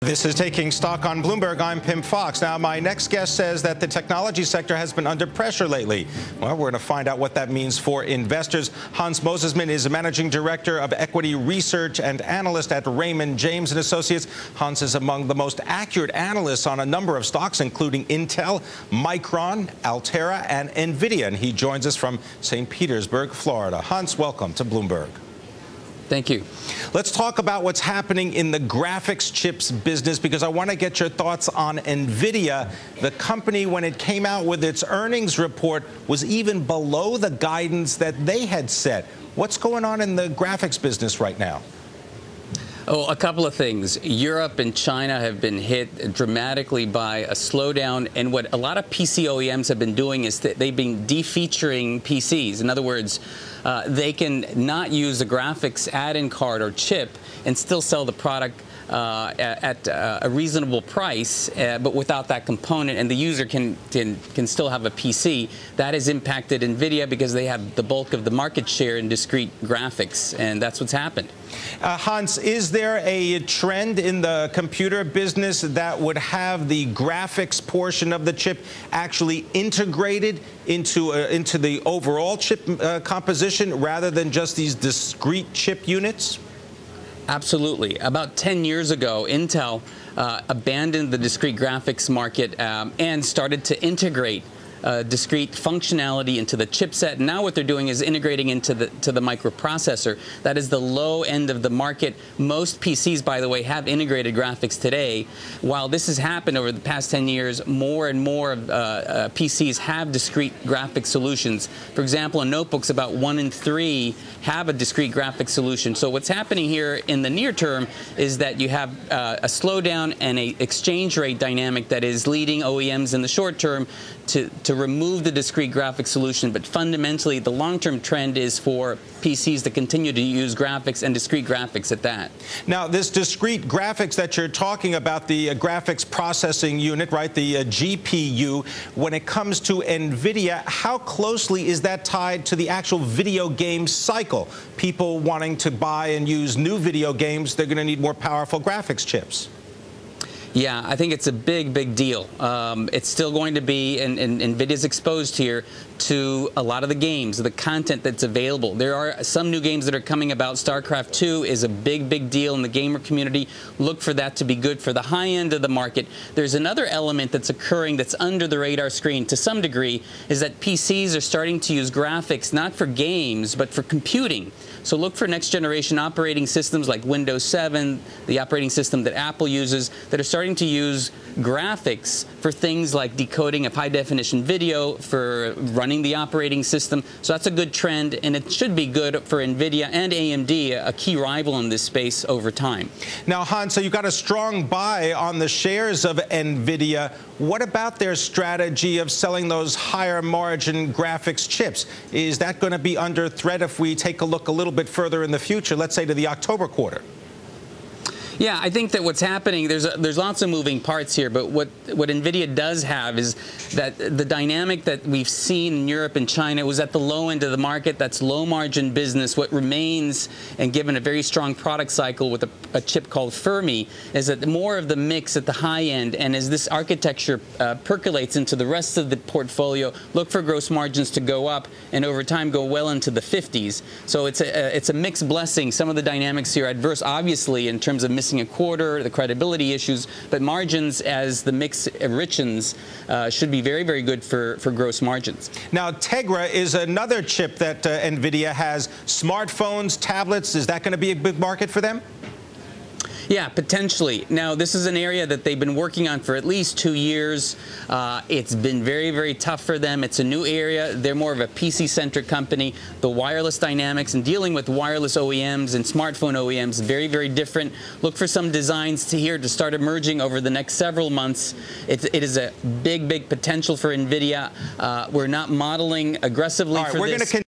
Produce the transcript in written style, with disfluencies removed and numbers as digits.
This is Taking Stock on Bloomberg. I'm Pimm Fox. Now, my next guest says that the technology sector has been under pressure lately. Well, we're going to find out what that means for investors. Hans Mosesmann is a managing director of equity research and analyst at Raymond James Associates. Hans is among the most accurate analysts on a number of stocks, including Intel, Micron, Altera, and Nvidia. And he joins us from St. Petersburg, Florida. Hans, welcome to Bloomberg. Thank you. Let's talk about what's happening in the graphics chips business, because I want to get your thoughts on Nvidia. The company, when it came out with its earnings report, was even below the guidance that they had set. What's going on in the graphics business right now? Oh, a couple of things. Europe and China have been hit dramatically by a slowdown, and what a lot of PC OEMs have been doing is that they've been defeaturing PCs. In other words, they can not use a graphics add-in card or chip and still sell the product at a reasonable price, but without that component, and the user can still have a PC. That has impacted Nvidia because they have the bulk of the market share in discrete graphics, and that's what's happened. Hans, is there a trend in the computer business that would have the graphics portion of the chip actually integrated into the overall chip composition rather than just these discrete chip units? Absolutely. About 10 years ago, Intel abandoned the discrete graphics market and started to integrate discrete functionality into the chipset. Now what they're doing is integrating into the microprocessor. That is the low end of the market. Most PCs, by the way, have integrated graphics today. While this has happened over the past 10 years, more and more PCs have discrete graphics solutions. For example, in notebooks, about 1 in 3 have a discrete graphics solution. So what's happening here in the near term is that you have a slowdown and an exchange rate dynamic that is leading OEMs in the short term to remove the discrete graphics solution. But fundamentally, the long-term trend is for PCs to continue to use graphics and discrete graphics at that. Now, this discrete graphics that you're talking about, the graphics processing unit, right, the GPU, when it comes to Nvidia, how closely is that tied to the actual video game cycle? People wanting to buy and use new video games, they're going to need more powerful graphics chips. Yeah, I think it's a big, big deal. It's still going to be, and NVIDIA's exposed here to a lot of the games, the content that's available. There are some new games that are coming about. StarCraft 2 is a big, big deal in the gamer community. Look for that to be good for the high end of the market. There's another element that's occurring that's under the radar screen to some degree, is that PCs are starting to use graphics not for games, but for computing. So look for next generation operating systems like Windows 7, the operating system that Apple uses, that are starting to use graphics for things like decoding of high-definition video, for running the operating system. So that's a good trend, and it should be good for Nvidia and AMD, a key rival in this space over time. Now, Hans, so you've got a strong buy on the shares of Nvidia. What about their strategy of selling those higher margin graphics chips? Is that going to be under threat if we take a look a little bit further in the future, let's say to the October quarter? Yeah, I think that what's happening, there's lots of moving parts here, but what Nvidia does have is that the dynamic that we've seen in Europe and China was at the low end of the market. That's low margin business. What remains, and given a very strong product cycle with a chip called Fermi, is that more of the mix at the high end, and as this architecture percolates into the rest of the portfolio, look for gross margins to go up and over time go well into the 50s. So it's a mixed blessing. Some of the dynamics here are adverse, obviously, in terms of missing a quarter, the credibility issues, but margins, as the mix enriches, should be very, very good for gross margins. Now, Tegra is another chip that Nvidia has. Smartphones, tablets, is that going to be a big market for them? Yeah, potentially. Now, this is an area that they've been working on for at least 2 years. It's been very, very tough for them. It's a new area. They're more of a PC-centric company. The wireless dynamics and dealing with wireless OEMs and smartphone OEMs, very, very different. Look for some designs to start emerging over the next several months. It is a big, big potential for NVIDIA. We're not modeling aggressively for this.